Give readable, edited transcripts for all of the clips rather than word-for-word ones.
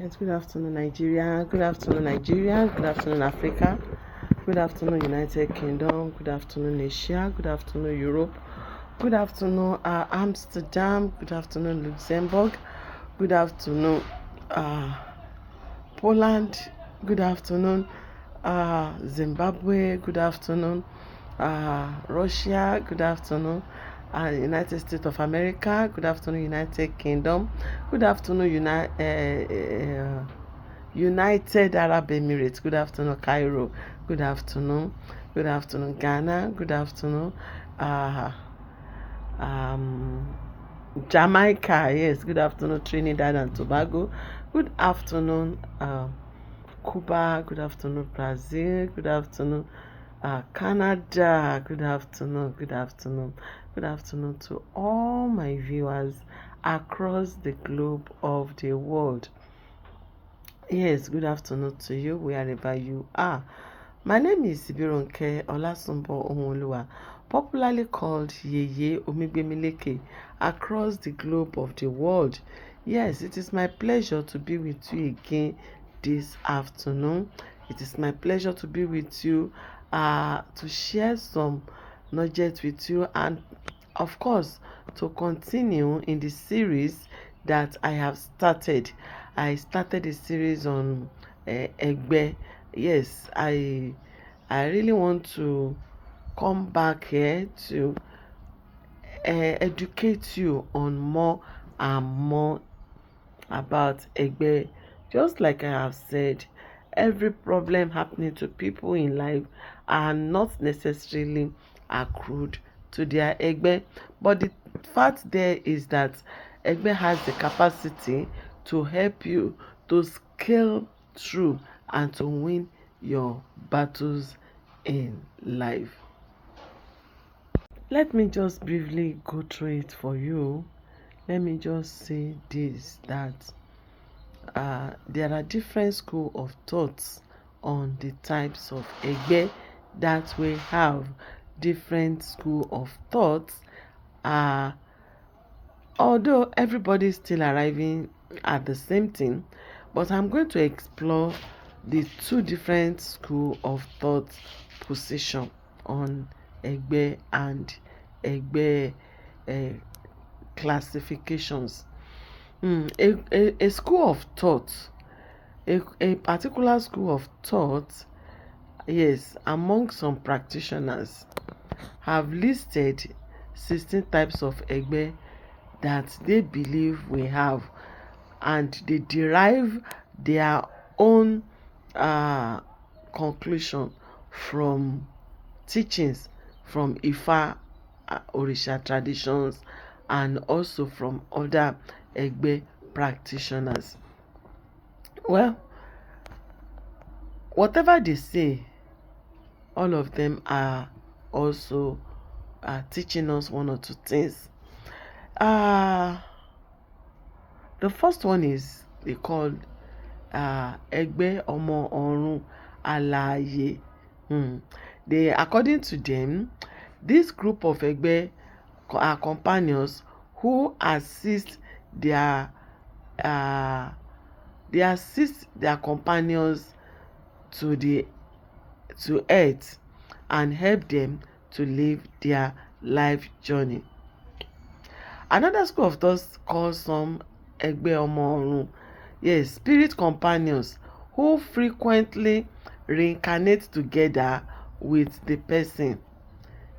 Yes, good afternoon, Nigeria. Good afternoon, Nigeria. Good afternoon, Africa. Good afternoon, United Kingdom. Good afternoon, Asia. Good afternoon, Europe. Good afternoon, Amsterdam. Good afternoon, Luxembourg. Good afternoon, uh, Poland. Good afternoon, Zimbabwe. Good afternoon, Russia. Good afternoon, United States of America. Good afternoon, United Kingdom. Good afternoon, United Arab Emirates. Good afternoon, Cairo. Good afternoon. Good afternoon, Ghana. Good afternoon, uh, um, Jamaica. Yes. Good afternoon, Trinidad and Tobago. Good afternoon, Cuba. Good afternoon, Brazil. Good afternoon, Canada. Good afternoon. Good afternoon. Good afternoon to all my viewers across the globe of the world. Yes, good afternoon to you, wherever you are. My name is Ibironke Olasunbo Omoluwa, popularly called Yeye Omigbemileke, across the globe of the world. Yes, it is my pleasure to be with you again this afternoon. It is my pleasure to be with you, to share some knowledge with you, and of course, to continue in the series that I have started. I started a series on Egbe. Yes, I really want to come back here to educate you on more and more about Egbe. Just like I have said, every problem happening to people in life are not necessarily accrued to their Egbe. But the fact there is that Egbe has the capacity to help you to scale through and to win your battles in life. Let me just briefly go through it for you. Let me just say this, that there are different school of thoughts on the types of Egbe, that we have different school of thoughts. Uh, Although everybody is still arriving at the same thing, but I'm going to explore the two different school of thought position on Egbe and Egbe uh, classifications. A school of thought, a particular school of thought, yes, among some practitioners have listed 16 types of Egbe that they believe we have, and they derive their own uh, conclusion from teachings from Ifa Orisha traditions, and also from other Egbe practitioners. Well, whatever they say, all of them are also teaching us one or two things. The first one is they called Egbe Omo Orun Alaye. They, according to them, this group of Egbe are companions who assist their uh, companions to the to earth and help them to live their life journey. Another school of thought calls some Egbe Omo Orun, yes, spirit companions who frequently reincarnate together with the person.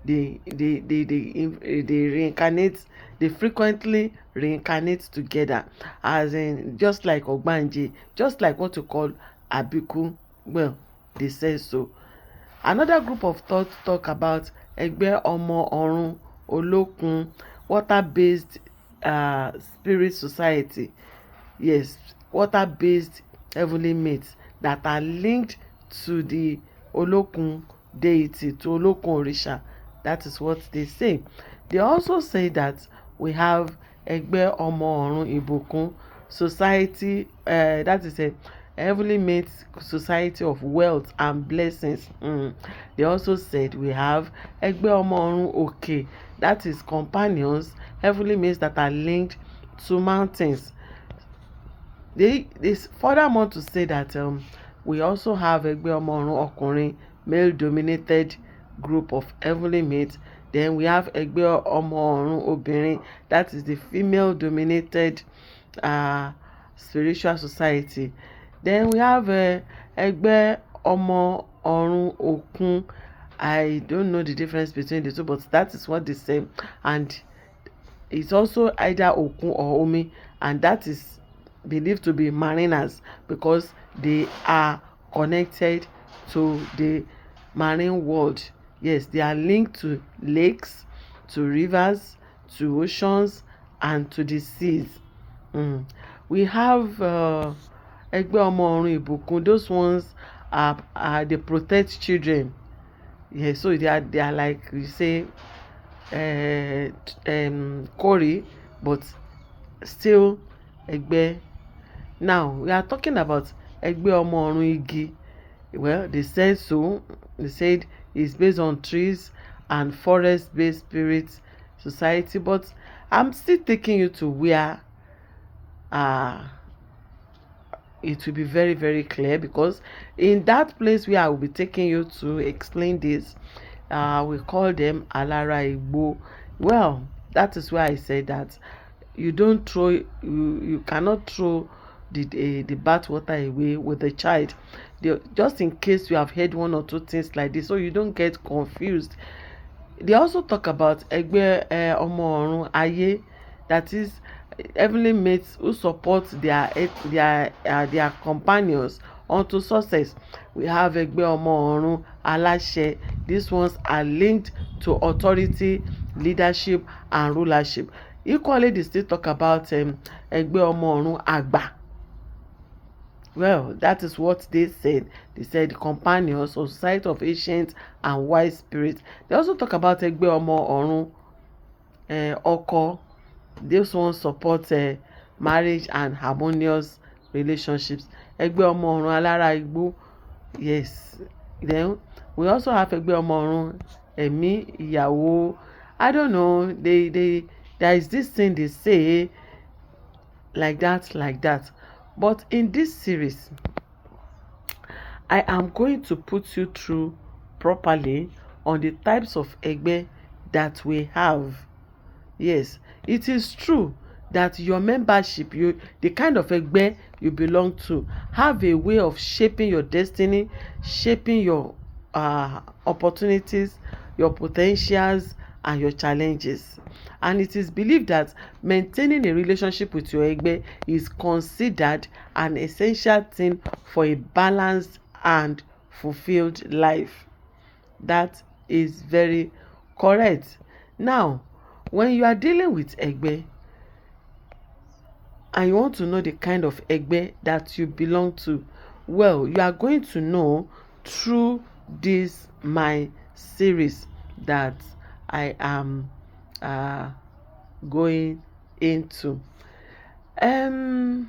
They reincarnate, they frequently reincarnate together, as in just like Ogbanje, just like what you call Abiku. Well, they say so. Another group of thought talk about Egbe Omo Orun Olokun, water-based spirit society. Yes, water-based heavenly mates that are linked to the Olokun deity, to Olokun Orisha. That is what they say. They also say that we have Egbe Omo Orun Ibukun society, that is a heavenly made society of wealth and blessings. They also said we have Egbe Omo Orun Oke, that is companions, heavenly mates that are linked to mountains. They furthermore to say that we also have Egbe Omorun Okunrin, male dominated group of heavenly mates. Then we have Egbe Omorun Obìnrin, that is the female dominated spiritual society. Then we have Egbe Omorun Okun. I don't know the difference between the two, but that is what they say. And it's also either Okun or Omi, and that is believed to be mariners because they are connected to the marine world. Yes, they are linked to lakes, to rivers, to oceans, and to the seas. We have Egbe Omorun Ibukun. Those ones they protect children. Yes, so they are like you say Kori, but still Egbe. Now we are talking about Egbe Omorun Igi. Well, they said so. They said it's based on trees and forest-based spirit society, but I'm still taking you to where it will be very very clear, because in that place where I will be taking you to explain this, we call them Alara Igbo. Well, that is why I said that you cannot throw the bath water away with the child. Just in case you have heard one or two things like this, so you don't get confused. They also talk about Egbe Omorun Aye, that is heavenly mates who support their companions unto success. We have Egbe Omorun Alashe. These ones are linked to authority, leadership, and rulership. Equally, they still talk about Egbe Omorun Agba. Well, that is what they said. They said companions or society of ancient and wise spirits. They also talk about Egbe Omorun Oko. This one supports marriage and harmonious relationships. Egbe Omorun Alara Igbo. Yes. Then we also have Egbe Omorun Emi Iyawo. I don't know. There is this thing they say like that. But in this series, I am going to put you through properly on the types of Egbe that we have. Yes, it is true that your membership, the kind of Egbe you belong to, have a way of shaping your destiny, shaping your opportunities, your potentials, and your challenges. And it is believed that maintaining a relationship with your Egbe is considered an essential thing for a balanced and fulfilled life. That is very correct. Now, when you are dealing with Egbe and you want to know the kind of Egbe that you belong to, well, you are going to know through this my series that I am going into. The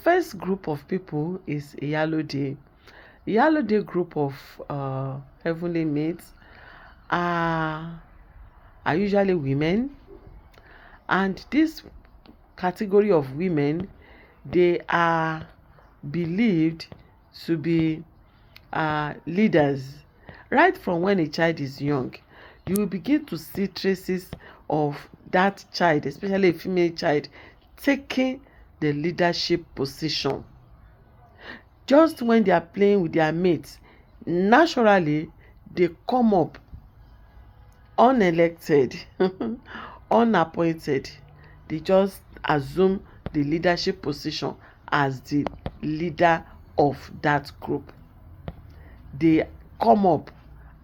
first group of people is Iyalode. Iyalode group of heavenly mates are usually women, and this category of women, they are believed to be leaders. Right from when a child is young, you will begin to see traces of that child, especially a female child, taking the leadership position. Just when they are playing with their mates, naturally they come up unelected, unappointed. They just assume the leadership position as the leader of that group. They come up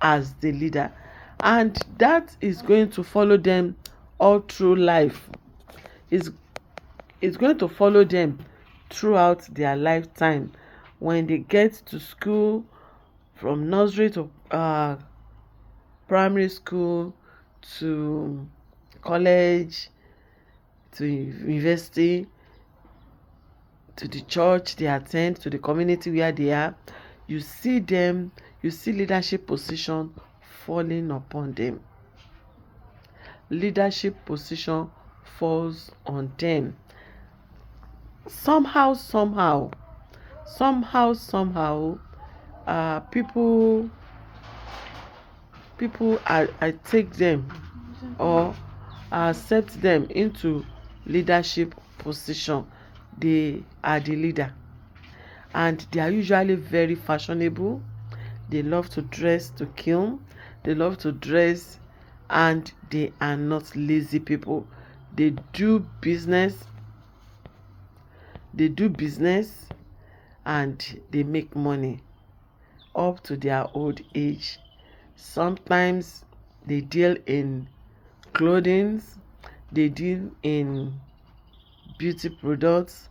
as the leader, and that is going to follow them all through life. It's going to follow them throughout their lifetime. When they get to school, from nursery to primary school, to college, to university, to the church they attend, to the community where they are, you see leadership position falling upon them. Leadership position falls on them. somehow, people I take them or accept them into leadership position. They are the leader, and they are usually very fashionable. They love to dress to kill. They love to dress, and they are not lazy people. They do business. They do business, and they make money up to their old age. Sometimes they deal in clothing, they deal in beauty products,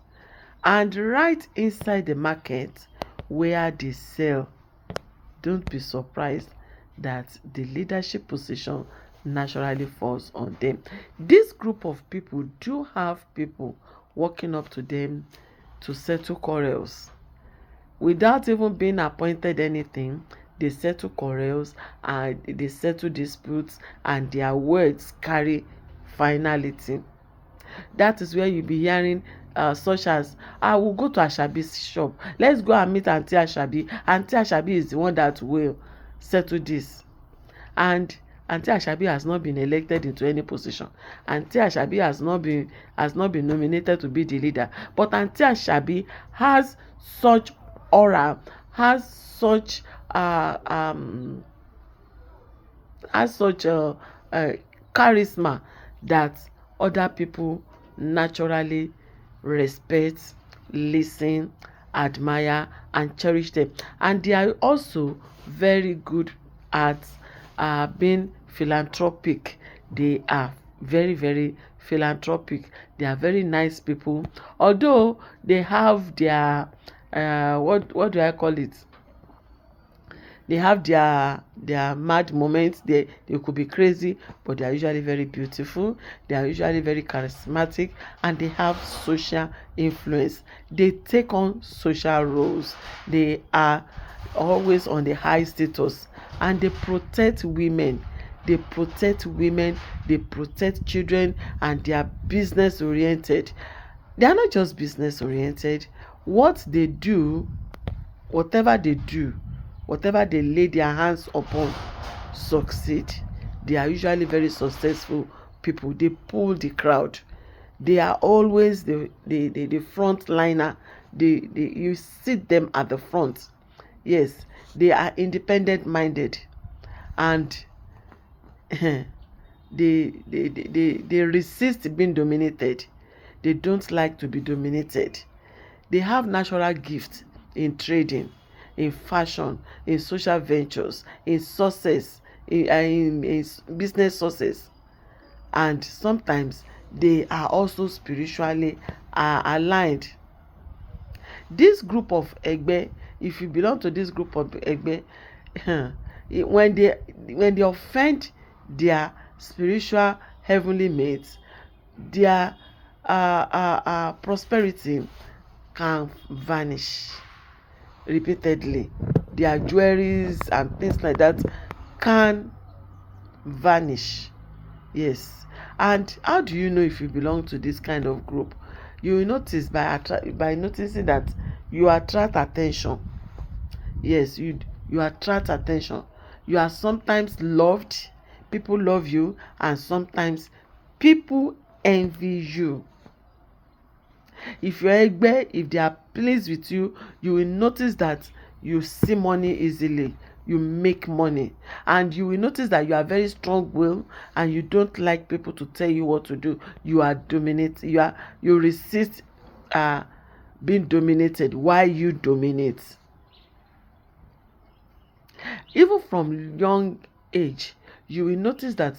and right inside the market where they sell, don't be surprised that the leadership position naturally falls on them. This group of people do have people walking up to them to settle quarrels without even being appointed anything. They settle quarrels and they settle disputes, and their words carry finality. That is where you be hearing such as, I will go to Ashabi's shop, let's go and meet Auntie Ashabi. Auntie Ashabi is the one that will settle this. And Auntie Ashabi has not been elected into any position. Auntie Ashabi has not been nominated to be the leader. But Auntie Ashabi has such aura, has such charisma that other people naturally respect, listen, admire, and cherish them. And they are also very good at being philanthropic. They are very, very philanthropic. They are very nice people. Although they have their what do I call it? They have their mad moments. They could be crazy, but they are usually very beautiful. They are usually very charismatic, and they have social influence. They take on social roles. They are always on the high status, and they protect women. They protect women, they protect children, and they are business oriented. They are not just business oriented. What they do, whatever they do, whatever they lay their hands upon, succeed. They are usually very successful people. They pull the crowd. They are always the front liner. You sit them at the front. Yes, they are independent minded, and they resist being dominated. They don't like to be dominated. They have natural gifts in trading, in fashion, in social ventures, in success, in business success. And sometimes they are also spiritually aligned. This group of Egbe, if you belong to this group of Egbe, when they offend their spiritual heavenly mates, their prosperity can vanish repeatedly. Their jewelries and things like that can vanish. Yes. And how do you know if you belong to this kind of group? You will notice by noticing that you attract attention. Yes, you attract attention. You are sometimes loved, people love you, and sometimes people envy you. If you're Egbe, if they are pleased with you, you will notice that you see money easily, you make money, and you will notice that you are very strong-willed and you don't like people to tell you what to do. You are you resist being dominated while you dominate. Even from young age, you will notice that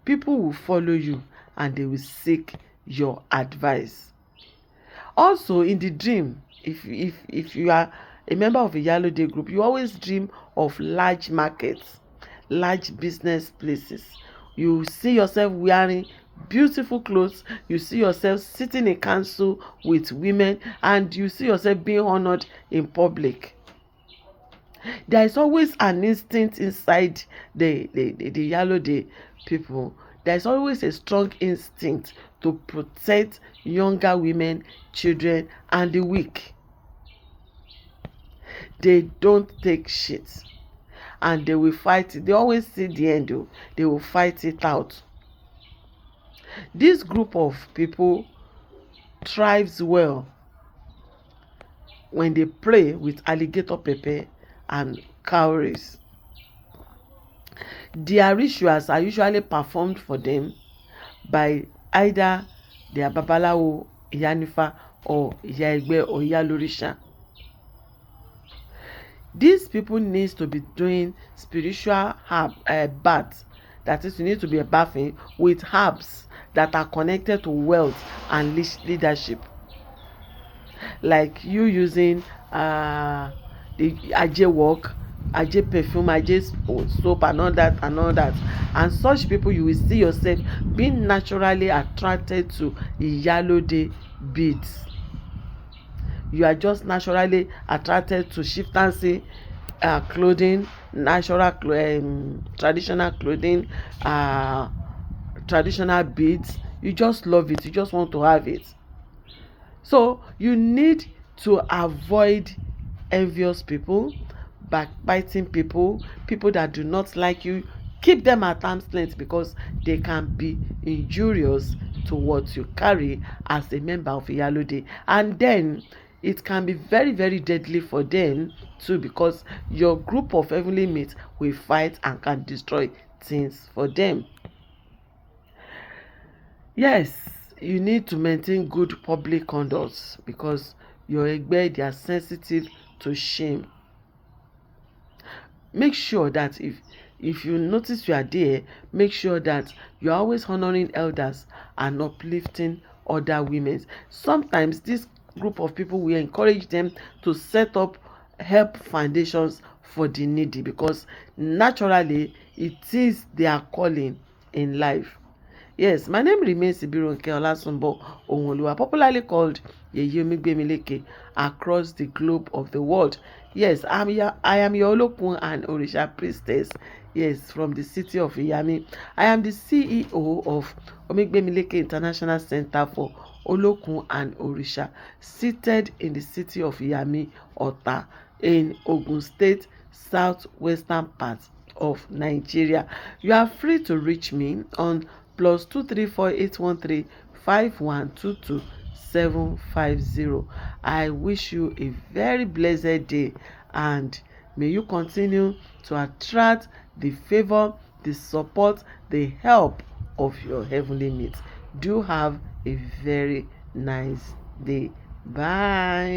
people will follow you and they will seek your advice. Also, in the dream, if you are a member of a Iyalode group, you always dream of large markets, large business places. You see yourself wearing beautiful clothes, you see yourself sitting in council with women, and you see yourself being honored in public. There is always an instinct inside the Iyalode people There is always a strong instinct to protect younger women, children, and the weak. They don't take shit, and they will fight it. They always see the end though. They will fight it out. This group of people thrives well when they pray with alligator pepper and cowries. Their rituals are usually performed for them by either their babalawo, Iyanifa, or Egbe or Iyalorisha. These people need to be doing spiritual baths. That is, you need to be bathing with herbs that are connected to wealth and leadership. Like you using the Aje work, Aje perfume, Aje soap, and all that and all that. And such people, you will see yourself being naturally attracted to Iyalode beads. You are just naturally attracted to chieftaincy clothing, natural traditional clothing, traditional beads. You just love it. You just want to have it. So you need to avoid envious people, backbiting people, people that do not like you. Keep them at arm's length because they can be injurious to what you carry as a member of Iyalode. And then it can be very, very deadly for them too, because your group of heavenly mates will fight and can destroy things for them. Yes, you need to maintain good public conduct because your Egbe, they are sensitive to shame. Make sure that if you notice you are there, make sure that you are always honoring elders and uplifting other women. Sometimes this group of people, we encourage them to set up help foundations for the needy because naturally it is their calling in life. Yes, my name remains Ibironke Olasunbo Ohunoluwa, popularly called Yeye Omigbemileke, across the globe of the world. Yes, I am your Olokun and Orisha priestess. Yes, from the city of Iyami. I am the CEO of Omigbemileke International Center for Olokun and Orisha, seated in the city of Iyami, Ota, in Ogun State, southwestern part of Nigeria. You are free to reach me on +2348135122750. I wish you a very blessed day, and may you continue to attract the favor, the support, the help of your heavenly mates. Do have a very nice day. Bye.